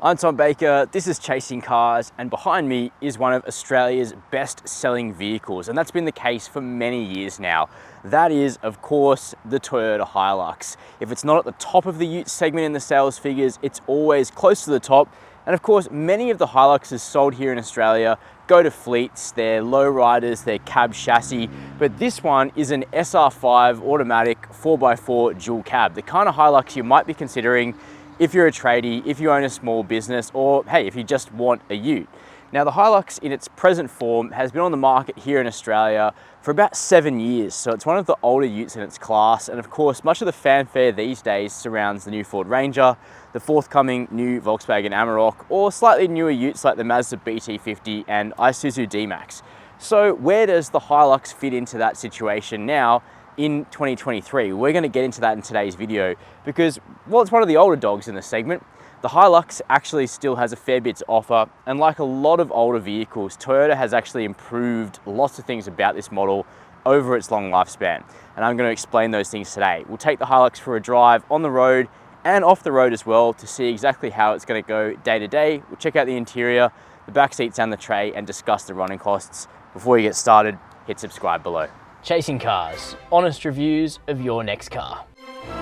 I'm Tom Baker, this is Chasing Cars, and behind me is one of Australia's best-selling vehicles, and that's been the case for many years now. That is, of course, the Toyota Hilux. If it's not at the top of the ute segment in the sales figures, it's always close to the top. And of course, many of the Hiluxes sold here in Australia go to fleets, they're lowriders, they're cab chassis, but this one is an SR5 automatic 4x4 dual cab, the kind of Hilux you might be considering if you're a tradie, if you own a small business, or hey, if you just want a ute. Now the Hilux in its present form has been on the market here in Australia for about 7 years, so it's one of the older utes in its class, and of course much of the fanfare these days surrounds the new Ford Ranger, the forthcoming new Volkswagen Amarok, or slightly newer utes like the Mazda BT50 and Isuzu D-Max. So where does the Hilux fit into that situation now in 2023? We're going to get into that in today's video because, well, it's one of the older dogs in the segment. The Hilux actually still has a fair bit to offer, and like a lot of older vehicles, Toyota has actually improved lots of things about this model over its long lifespan, and I'm going to explain those things today. We'll take the Hilux for a drive on the road and off the road as well to see exactly how it's going to go day to day. We'll check out the interior, the back seats and the tray, and discuss the running costs. Before you get started, hit subscribe below. Chasing Cars, honest reviews of your next car.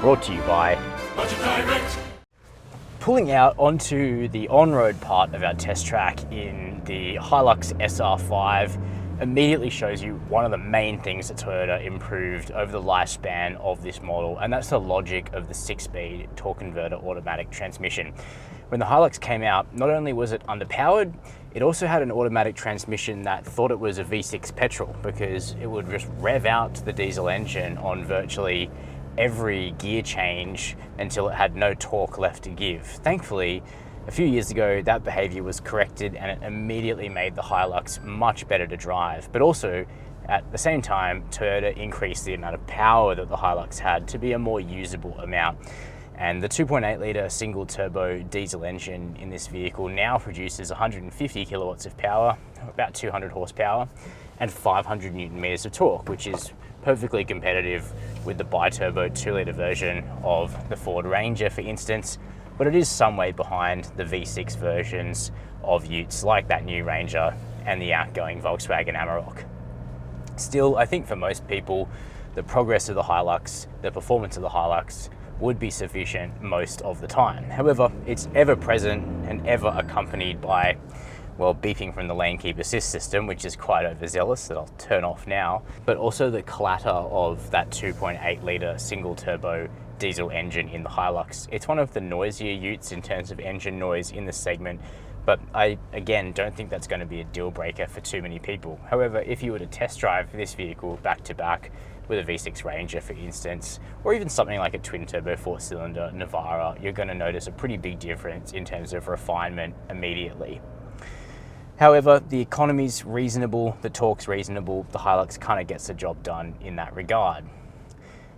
Brought to you by Budget Direct. Pulling out onto the on-road part of our test track in the Hilux SR5 immediately shows you one of the main things that Toyota improved over the lifespan of this model, and that's the logic of the 6-speed torque converter automatic transmission. When the Hilux came out, not only was it underpowered, it also had an automatic transmission that thought it was a V6 petrol because it would just rev out the diesel engine on virtually every gear change until it had no torque left to give. Thankfully, a few years ago, that behavior was corrected and it immediately made the Hilux much better to drive. But also, at the same time, Toyota increased the amount of power that the Hilux had to be a more usable amount. And the 2.8 litre single turbo diesel engine in this vehicle now produces 150 kilowatts of power, about 200 horsepower, and 500 Newton meters of torque, which is perfectly competitive with the bi-turbo 2 litre version of the Ford Ranger, for instance, but it is some way behind the V6 versions of utes like that new Ranger and the outgoing Volkswagen Amarok. Still, I think for most people, the progress of the Hilux, the performance of the Hilux, would be sufficient most of the time. However, it's ever present and ever accompanied by, well, beeping from the lane keep assist system, which is quite overzealous that I'll turn off now, but also the clatter of that 2.8 litre single turbo diesel engine in the Hilux. It's one of the noisier utes in terms of engine noise in the segment, but I, again, don't think that's going to be a deal breaker for too many people. However, if you were to test drive this vehicle back to back with a V6 Ranger, for instance, or even something like a twin turbo 4-cylinder Navara, you're going to notice a pretty big difference in terms of refinement immediately. However, the economy's reasonable, the torque's reasonable, the Hilux kind of gets the job done in that regard.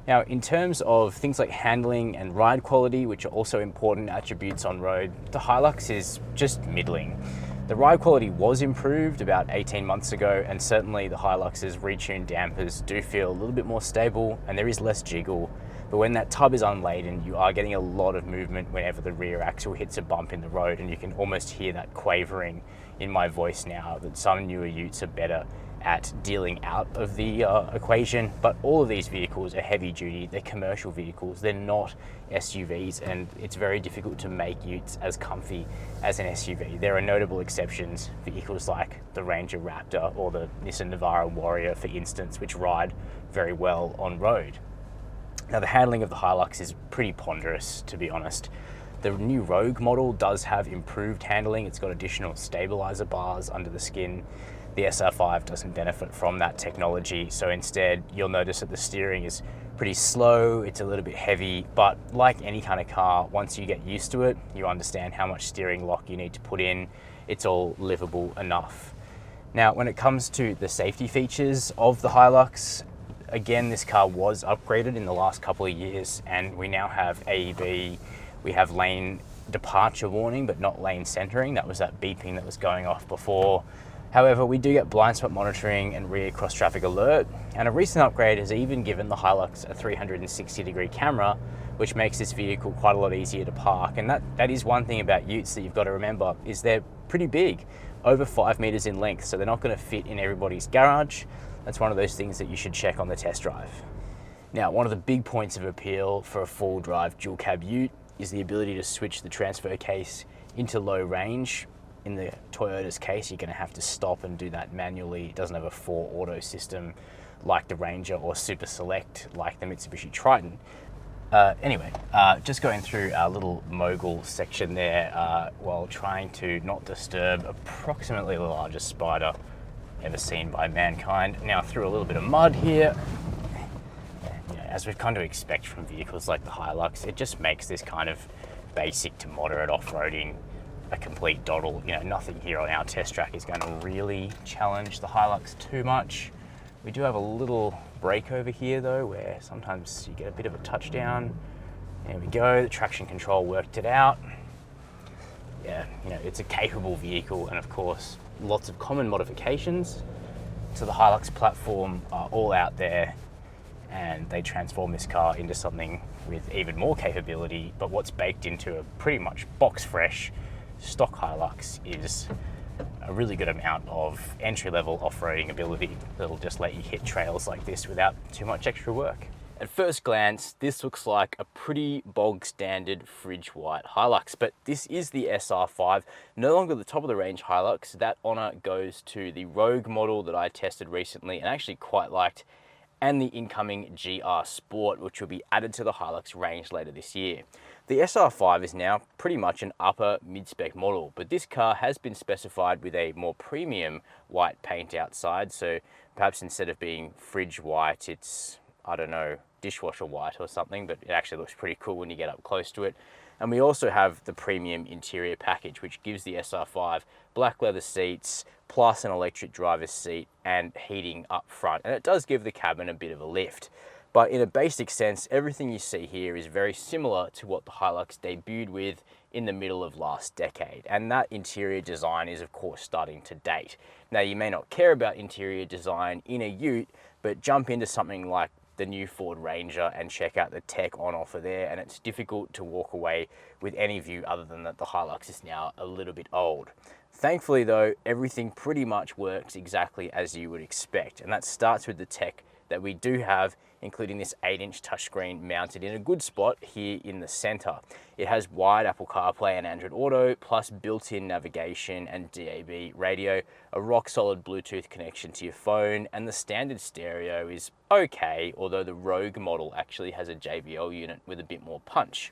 Now, in terms of things like handling and ride quality, which are also important attributes on road, the Hilux is just middling. The ride quality was improved about 18 months ago, and certainly the Hilux's retuned dampers do feel a little bit more stable and there is less jiggle. But when that tub is unladen, you are getting a lot of movement whenever the rear axle hits a bump in the road, and you can almost hear that quavering in my voice now that some newer utes are better at dealing out of the equation. But all of these vehicles are heavy duty, they're commercial vehicles, they're not SUVs, and it's very difficult to make utes as comfy as an SUV. There are notable exceptions, vehicles like the Ranger Raptor or the Nissan Navara Warrior, for instance, which ride very well on road. Now, the handling of the Hilux is pretty ponderous, to be honest. The new Rogue model does have improved handling. It's got additional stabilizer bars under the skin. The SR5 doesn't benefit from that technology, so instead you'll notice that the steering is pretty slow, it's a little bit heavy, but like any kind of car, once you get used to it, you understand how much steering lock you need to put in, it's all livable enough. Now, when it comes to the safety features of the Hilux, again, this car was upgraded in the last couple of years, and we now have AEB, we have lane departure warning, but not lane centering. That was that beeping that was going off before. However, we do get blind spot monitoring and rear cross traffic alert, and a recent upgrade has even given the Hilux a 360-degree camera, which makes this vehicle quite a lot easier to park. And that is one thing about utes that you've got to remember, is they're pretty big, over 5 meters in length, so they're not going to fit in everybody's garage. That's one of those things that you should check on the test drive. Now, one of the big points of appeal for a full drive dual cab ute is the ability to switch the transfer case into low range. In the Toyota's case, you're going to have to stop and do that manually. It doesn't have a 4-auto system like the Ranger or Super Select like the Mitsubishi Triton. Anyway, just going through our little mogul section there while trying to not disturb approximately the largest spider ever seen by mankind. Now through a little bit of mud here. As we've come to expect from vehicles like the Hilux, it just makes this kind of basic to moderate off-roading a complete doddle. Nothing here on our test track is going to really challenge the Hilux too much. We do have a little break over here though, where sometimes you get a bit of a touchdown. There we go, the traction control worked it out. Yeah, it's a capable vehicle, and of course, lots of common modifications to the Hilux platform are all out there, and they transform this car into something with even more capability. But what's baked into a pretty much box fresh stock Hilux is a really good amount of entry-level off-roading ability that'll just let you hit trails like this without too much extra work. At first glance, this looks like a pretty bog standard fridge white Hilux, but this is the SR5, no longer the top of the range Hilux. That honor goes to the Rogue model that I tested recently and actually quite liked, and the incoming GR Sport, which will be added to the Hilux range later this year. The SR5 is now pretty much an upper mid-spec model, but this car has been specified with a more premium white paint outside, so perhaps instead of being fridge white, it's, I don't know, dishwasher white or something, but it actually looks pretty cool when you get up close to it. And we also have the premium interior package, which gives the SR5 black leather seats, plus an electric driver's seat and heating up front. And it does give the cabin a bit of a lift. But in a basic sense, everything you see here is very similar to what the Hilux debuted with in the middle of last decade. And that interior design is of course starting to date. Now, you may not care about interior design in a ute, but jump into something like the new Ford Ranger and check out the tech on offer there, and it's difficult to walk away with any view other than that the Hilux is now a little bit old. Thankfully though, everything pretty much works exactly as you would expect, and that starts with the tech that we do have, including this 8-inch touchscreen mounted in a good spot here in the center. It has wide Apple CarPlay and Android Auto, plus built-in navigation and DAB radio, a rock-solid Bluetooth connection to your phone, and the standard stereo is okay, although the Rogue model actually has a JBL unit with a bit more punch.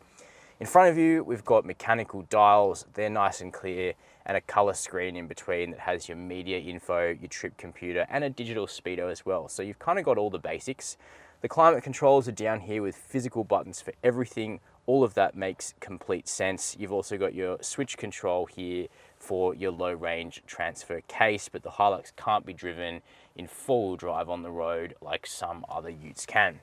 In front of you, we've got mechanical dials, they're nice and clear, and a color screen in between that has your media info, your trip computer, and a digital speedo as well. So you've kind of got all the basics. The climate controls are down here with physical buttons for everything. All of that makes complete sense. You've also got your switch control here for your low range transfer case, but the Hilux can't be driven in four-wheel drive on the road like some other utes can.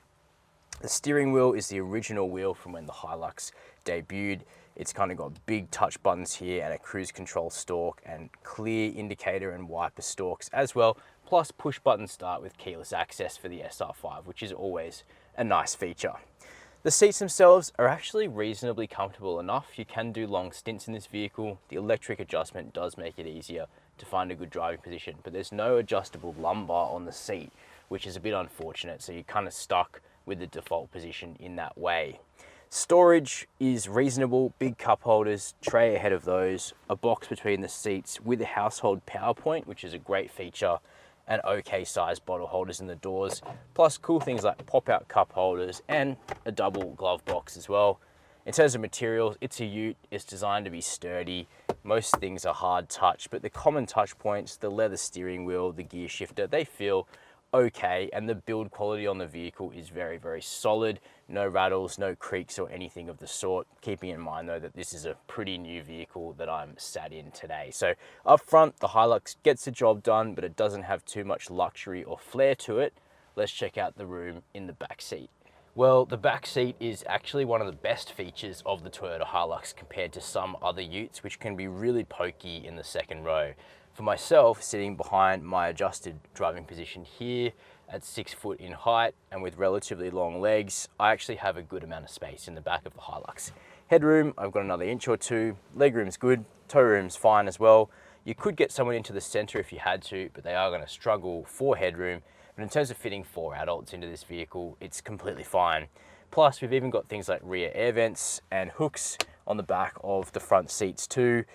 The steering wheel is the original wheel from when the Hilux debuted. It's kind of got big touch buttons here and a cruise control stalk and clear indicator and wiper stalks as well, plus push button start with keyless access for the SR5, which is always a nice feature. The seats themselves are actually reasonably comfortable enough. You can do long stints in this vehicle. The electric adjustment does make it easier to find a good driving position, but there's no adjustable lumbar on the seat, which is a bit unfortunate. So you're kind of stuck with the default position in that way. Storage is reasonable, big cup holders, tray ahead of those, a box between the seats with a household power point, which is a great feature, and okay sized bottle holders in the doors, plus cool things like pop-out cup holders and a double glove box as well. In terms of materials, it's a ute, it's designed to be sturdy. Most things are hard touch, but the common touch points, the leather steering wheel, the gear shifter, they feel okay, and the build quality on the vehicle is very, very solid. No rattles, no creaks or anything of the sort, keeping in mind though that this is a pretty new vehicle that I'm sat in today. So up front, the Hilux gets the job done, but it doesn't have too much luxury or flair to it. Let's check out the room in the back seat. Well, the back seat is actually one of the best features of the Toyota Hilux compared to some other utes, which can be really pokey in the second row. For myself, sitting behind my adjusted driving position here at 6 foot in height and with relatively long legs, I actually have a good amount of space in the back of the Hilux. Headroom, I've got another inch or two. Legroom's good, toe room's fine as well. You could get someone into the center if you had to, but they are going to struggle for headroom. But in terms of fitting 4 adults into this vehicle, it's completely fine. Plus, we've even got things like rear air vents and hooks on the back of the front seats too.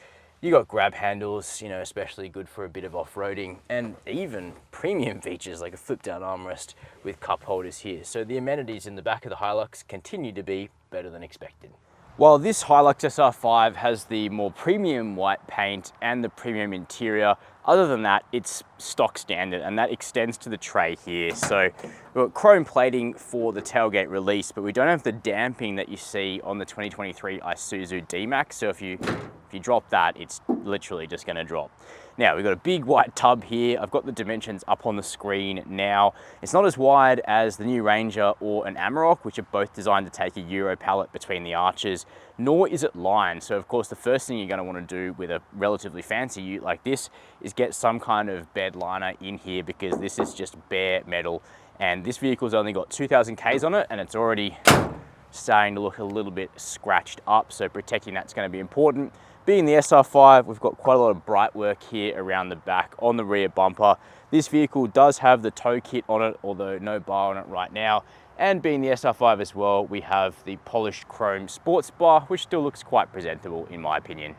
You got grab handles, especially good for a bit of off-roading, and even premium features like a flip-down armrest with cup holders here. So the amenities in the back of the Hilux continue to be better than expected. While this Hilux SR5 has the more premium white paint and the premium interior, other than that, it's stock standard, and that extends to the tray here. So we've got chrome plating for the tailgate release, but we don't have the damping that you see on the 2023 Isuzu D-Max. So if you drop that, it's literally just gonna drop. Now, we've got a big white tub here. I've got the dimensions up on the screen now. It's not as wide as the new Ranger or an Amarok, which are both designed to take a Euro pallet between the arches, nor is it lined. So of course, the first thing you're gonna wanna do with a relatively fancy ute like this is get some kind of bed liner in here, because this is just bare metal. And this vehicle's only got 2,000 Ks on it, and it's already starting to look a little bit scratched up. So protecting that's gonna be important. Being the SR5, we've got quite a lot of bright work here around the back on the rear bumper. This vehicle does have the tow kit on it, although no bar on it right now. And being the SR5 as well, we have the polished chrome sports bar, which still looks quite presentable in my opinion.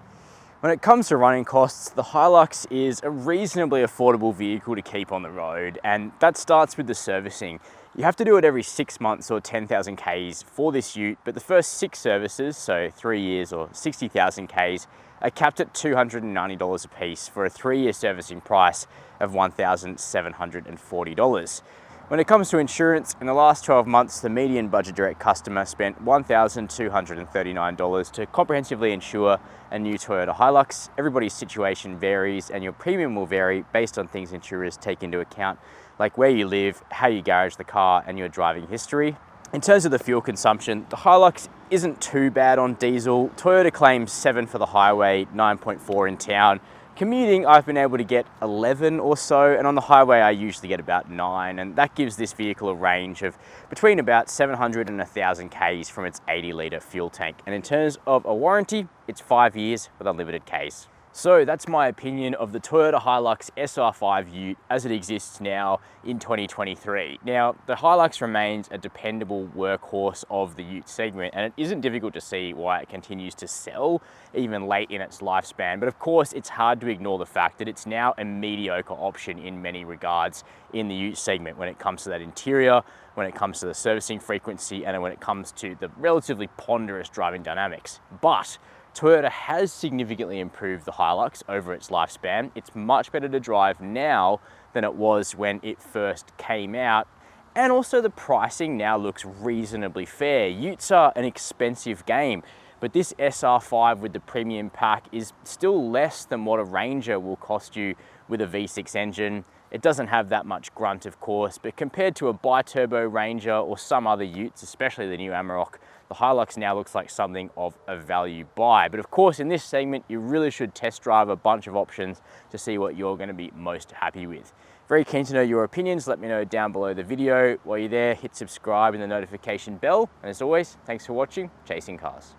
When it comes to running costs, the Hilux is a reasonably affordable vehicle to keep on the road, and that starts with the servicing. You have to do it every 6 months or 10,000 Ks for this ute, but the first 6 services, so 3 years or 60,000 Ks, are capped at $290 a piece for a 3-year servicing price of $1,740. When it comes to insurance, in the last 12 months, the median Budget Direct customer spent $1,239 to comprehensively insure a new Toyota Hilux. Everybody's situation varies, and your premium will vary based on things insurers take into account, like where you live, how you garage the car, and your driving history. In terms of the fuel consumption, the Hilux isn't too bad on diesel. Toyota claims 7 for the highway, 9.4 in town. Commuting, I've been able to get 11 or so, and on the highway I usually get about 9, and that gives this vehicle a range of between about 700 and 1,000 Ks from its 80-litre fuel tank. And in terms of a warranty, it's 5 years with unlimited Ks. So that's my opinion of the Toyota Hilux SR5 Ute as it exists now in 2023. Now, the Hilux remains a dependable workhorse of the Ute segment, and it isn't difficult to see why it continues to sell even late in its lifespan. But of course, it's hard to ignore the fact that it's now a mediocre option in many regards in the Ute segment when it comes to that interior, when it comes to the servicing frequency, and when it comes to the relatively ponderous driving dynamics. But Toyota has significantly improved the Hilux over its lifespan. It's much better to drive now than it was when it first came out. And also the pricing now looks reasonably fair. Utes are an expensive game, but this SR5 with the premium pack is still less than what a Ranger will cost you with a V6 engine. It doesn't have that much grunt, of course, but compared to a bi-turbo Ranger or some other Utes, especially the new Amarok, the Hilux now looks like something of a value buy. But of course, in this segment, you really should test drive a bunch of options to see what you're going to be most happy with. Very keen to know your opinions. Let me know down below the video. While you're there, hit subscribe and the notification bell. And as always, thanks for watching Chasing Cars.